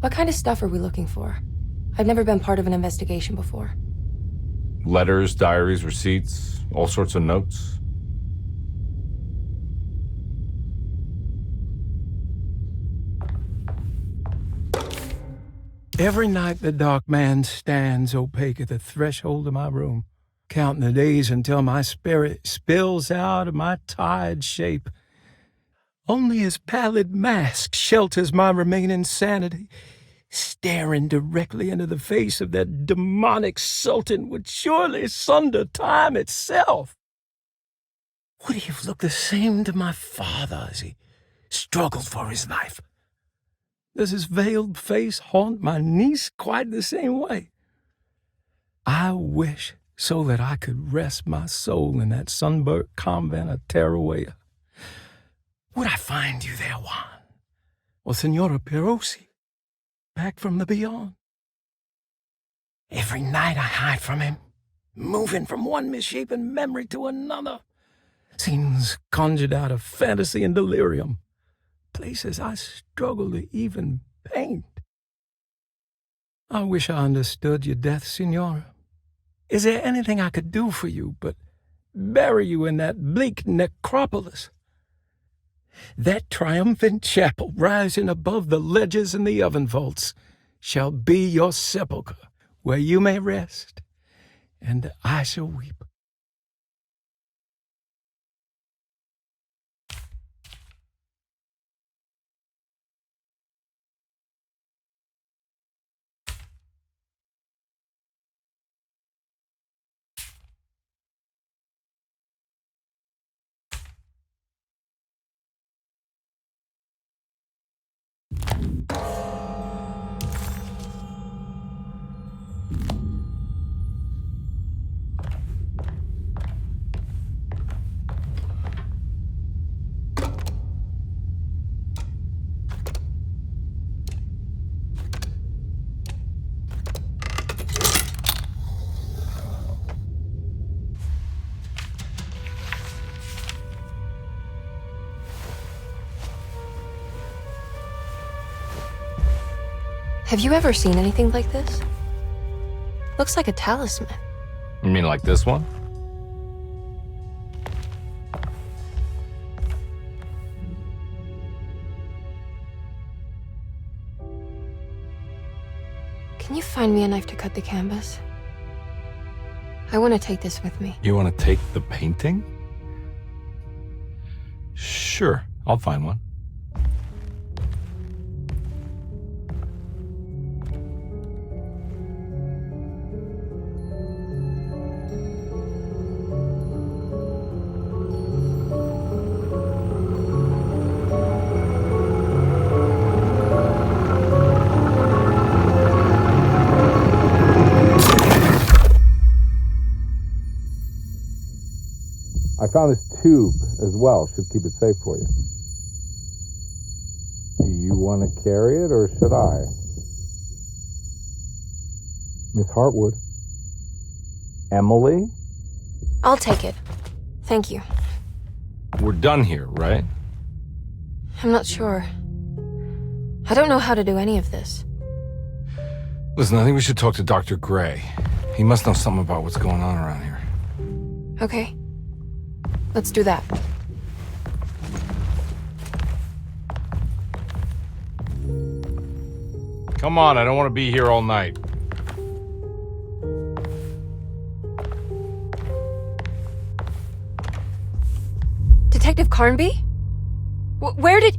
What kind of stuff are we looking for? I've never been part of an investigation before. Letters, diaries, receipts, all sorts of notes. Every night the dark man stands opaque at the threshold of my room, counting the days until my spirit spills out of my tired shape. Only his pallid mask shelters my remaining sanity. Staring directly into the face of that demonic sultan would surely sunder time itself. Would he have looked the same to my father as he struggled for his life? Does his veiled face haunt my niece quite the same way? I wish so that I could rest my soul in that sunburnt convent of Tarawea. Would I find you there, Juan? Or Senora Perosi, back from the beyond? Every night I hide from him, moving from one misshapen memory to another. Scenes conjured out of fantasy and delirium. Places I struggle to even paint. I wish I understood your death, Senora. Is there anything I could do for you but bury you in that bleak necropolis? That triumphant chapel rising above the ledges and the oven vaults shall be your sepulchre, where you may rest, and I shall weep. Have you ever seen anything like this? Looks like a talisman. You mean like this one? Can you find me a knife to cut the canvas? I want to take this with me. You want to take the painting? Sure, I'll find one. I found this tube as well. Should keep it safe for you. Do you want to carry it, or should I? Miss Hartwood? Emily? I'll take it. Thank you. We're done here, right? I'm not sure. I don't know how to do any of this. Listen, I think we should talk to Dr. Gray. He must know something about what's going on around here. Okay. Let's do that. Come on, I don't want to be here all night. Detective Carnby? Where did...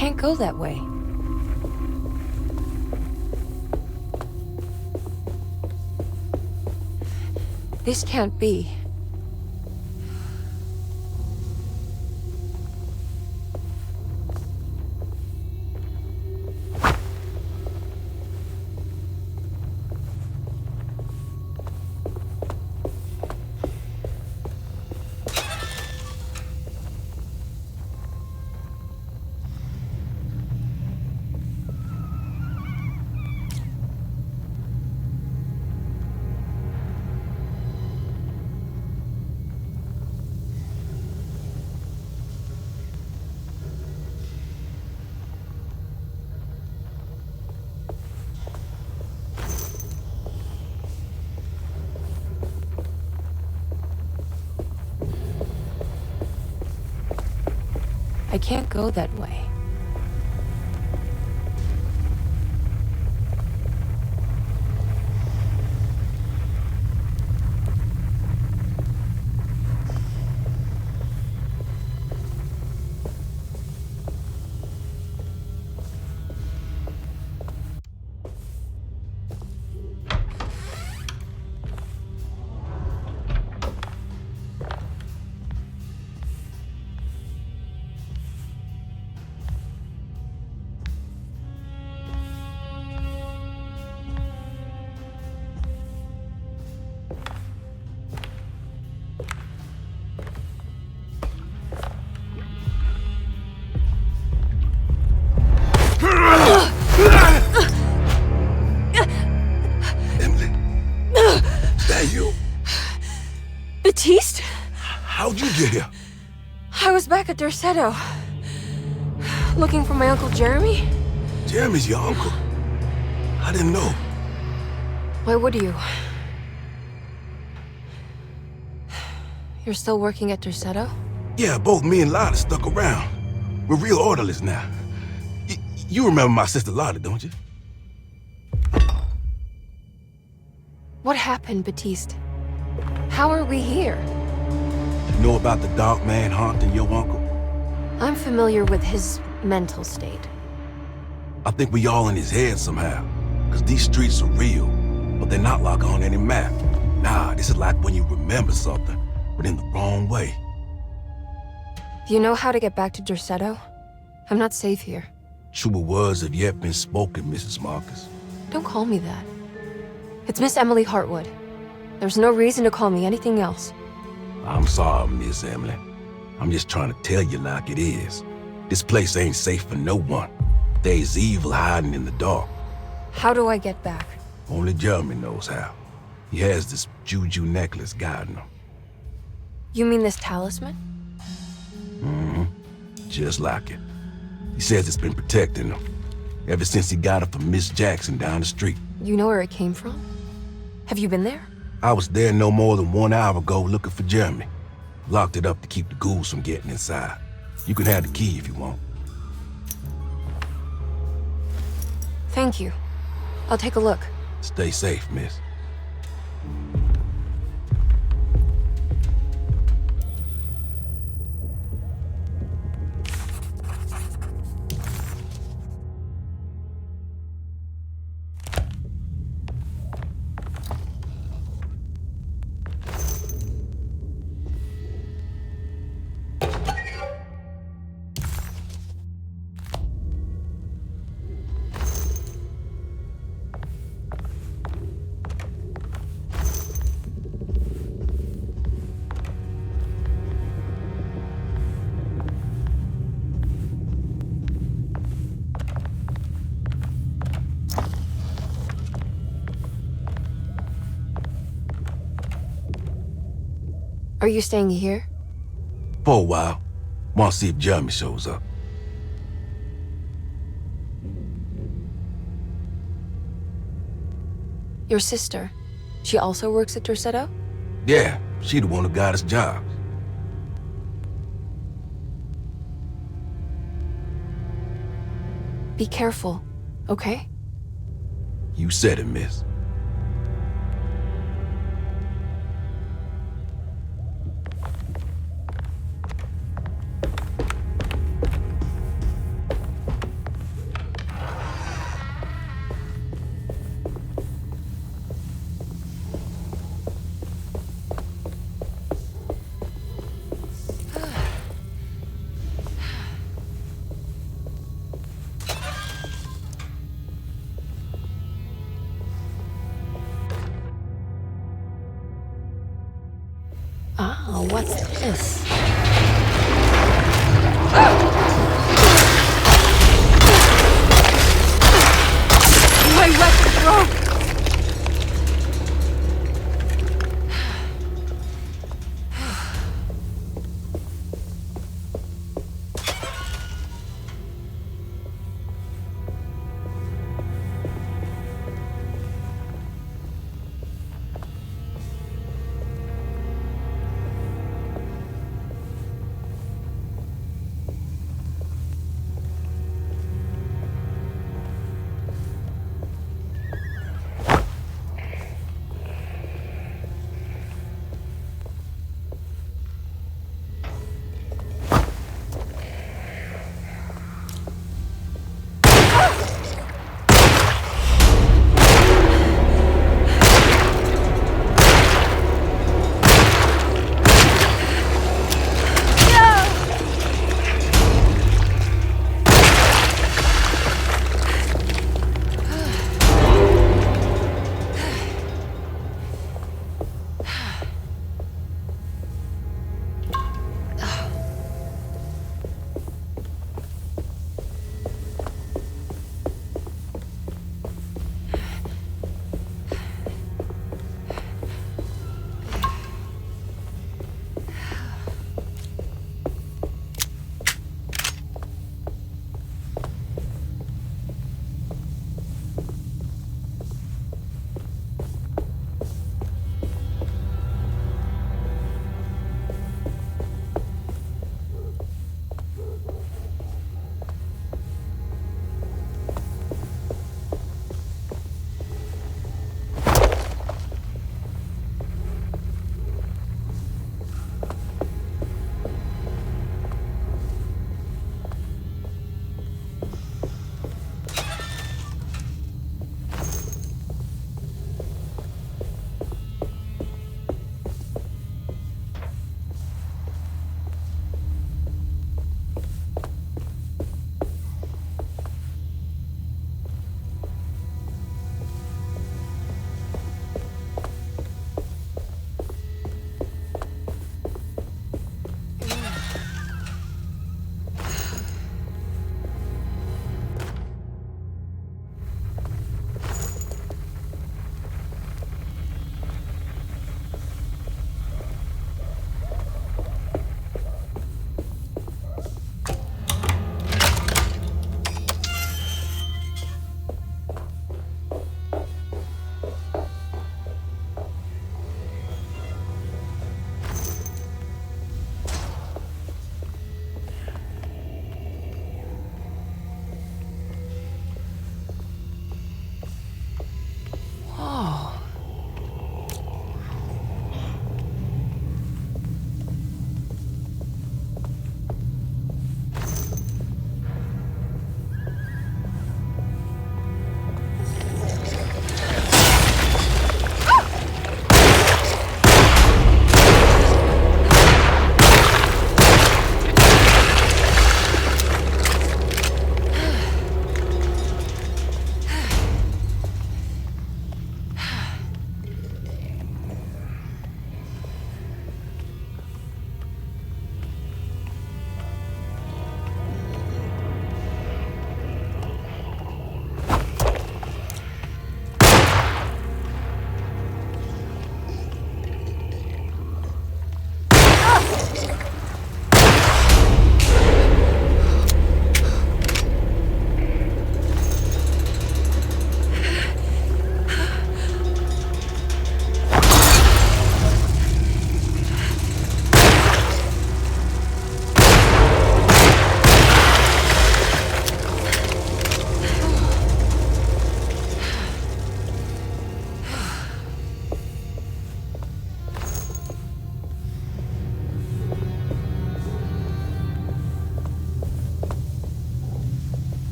can't go that way. This can't be. I can't go that way. Batiste? How'd you get here? I was back at Derceto. Looking for my Uncle Jeremy? Jeremy's your uncle. I didn't know. Why would you? You're still working at Derceto? Yeah, both me and Lotta stuck around. We're real orderlies now. You remember my sister Lotta, don't you? What happened, Batiste? How are we here? You know about the dark man haunting your uncle? I'm familiar with his mental state. I think we all in his head somehow. Cause these streets are real, but they're not like on any map. Nah, this is like when you remember something, but in the wrong way. Do you know how to get back to Derceto? I'm not safe here. Truer words have yet been spoken, Mrs. Marcus. Don't call me that. It's Miss Emily Hartwood. There's no reason to call me anything else. I'm sorry, Miss Emily. I'm just trying to tell you like it is. This place ain't safe for no one. There's evil hiding in the dark. How do I get back? Only Jeremy knows how. He has this juju necklace guiding him. You mean this talisman? Mm-hmm. Just like it. He says it's been protecting him ever since he got it from Miss Jackson down the street. You know where it came from? Have you been there? I was there no more than 1 hour ago looking for Jeremy. Locked it up to keep the ghouls from getting inside. You can have the key if you want. Thank you. I'll take a look. Stay safe, miss. Are you staying here? For a while. Want to see if Jeremy shows up. Your sister. She also works at Derceto? Yeah, she the one who got us jobs. Be careful, okay? You said it, miss. Oh, what's this? My weapon broke!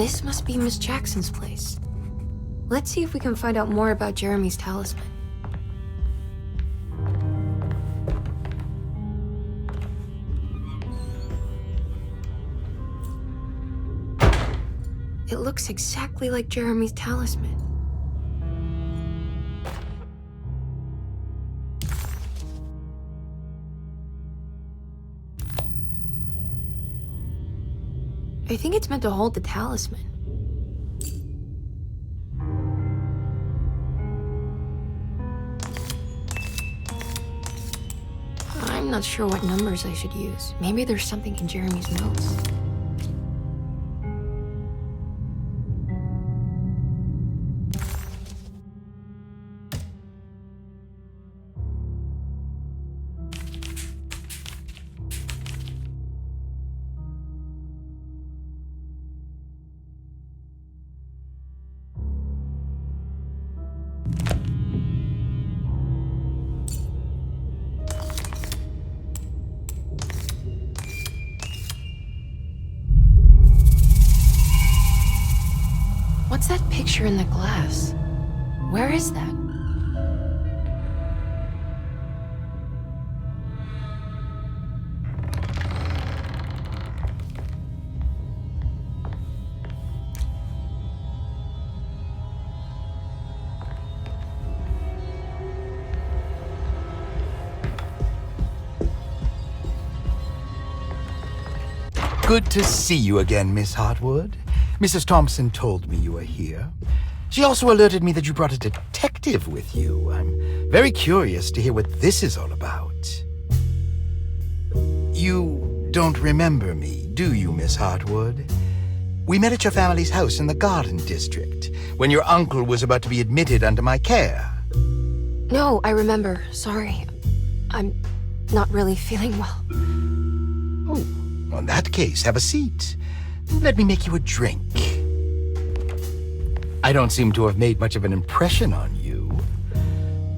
This must be Miss Jackson's place. Let's see if we can find out more about Jeremy's talisman. It looks exactly like Jeremy's talisman. I think it's meant to hold the talisman. I'm not sure what numbers I should use. Maybe there's something in Jeremy's notes. What's that picture in the glass? Where is that? Good to see you again, Miss Hartwood. Mrs. Thompson told me you were here. She also alerted me that you brought a detective with you. I'm very curious to hear what this is all about. You don't remember me, do you, Miss Hartwood? We met at your family's house in the Garden District, when your uncle was about to be admitted under my care. No, I remember. Sorry. I'm not really feeling well. Oh, well, in that case, have a seat. Let me make you a drink. I don't seem to have made much of an impression on you.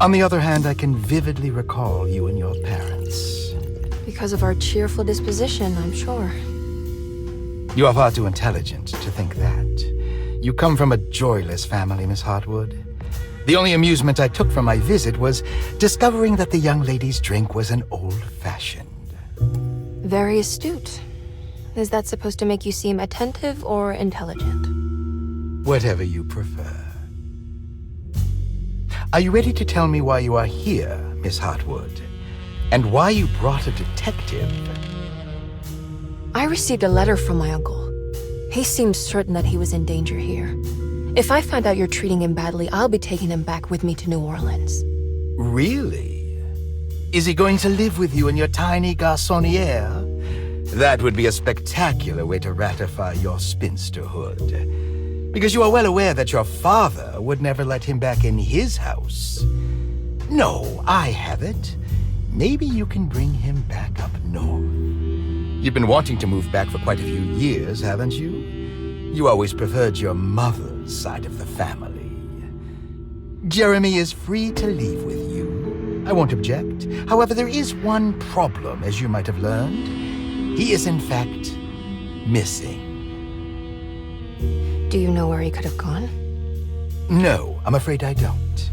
On the other hand, I can vividly recall you and your parents. Because of our cheerful disposition, I'm sure. You are far too intelligent to think that. You come from a joyless family, Miss Hartwood. The only amusement I took from my visit was discovering that the young lady's drink was an old-fashioned. Very astute. Is that supposed to make you seem attentive or intelligent? Whatever you prefer. Are you ready to tell me why you are here, Miss Hartwood? And why you brought a detective? I received a letter from my uncle. He seems certain that he was in danger here. If I find out you're treating him badly, I'll be taking him back with me to New Orleans. Really? Is he going to live with you in your tiny garçonniere? That would be a spectacular way to ratify your spinsterhood. Because you are well aware that your father would never let him back in his house. No, I have it. Maybe you can bring him back up north. You've been wanting to move back for quite a few years, haven't you? You always preferred your mother's side of the family. Jeremy is free to leave with you. I won't object. However, there is one problem, as you might have learned. He is, in fact, missing. Do you know where he could have gone? No, I'm afraid I don't.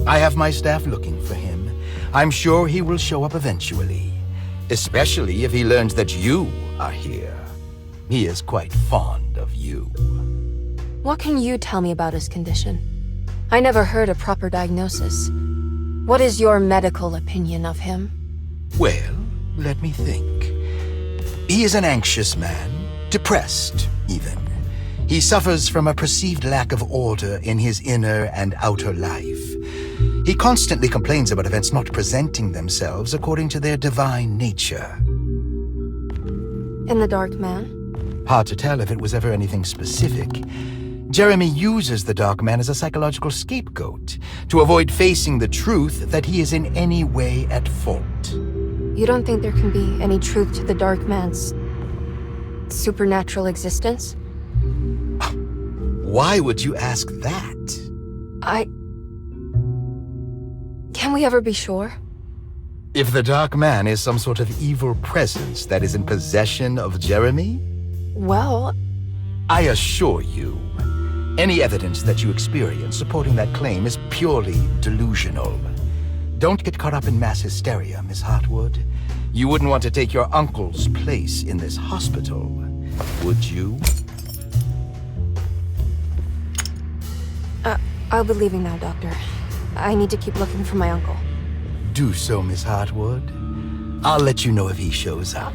I have my staff looking for him. I'm sure he will show up eventually, especially if he learns that you are here. He is quite fond of you. What can you tell me about his condition? I never heard a proper diagnosis. What is your medical opinion of him? Well, let me think. He is an anxious man, depressed, even. He suffers from a perceived lack of order in his inner and outer life. He constantly complains about events not presenting themselves according to their divine nature. And the Dark Man? Hard to tell if it was ever anything specific. Jeremy uses the Dark Man as a psychological scapegoat to avoid facing the truth that he is in any way at fault. You don't think there can be any truth to the Dark Man's supernatural existence? Why would you ask that? Can we ever be sure? If the Dark Man is some sort of evil presence that is in possession of Jeremy? Well, I assure you, any evidence that you experience supporting that claim is purely delusional. Don't get caught up in mass hysteria, Miss Hartwood. You wouldn't want to take your uncle's place in this hospital, would you? I'll be leaving now, Doctor. I need to keep looking for my uncle. Do so, Miss Hartwood. I'll let you know if he shows up.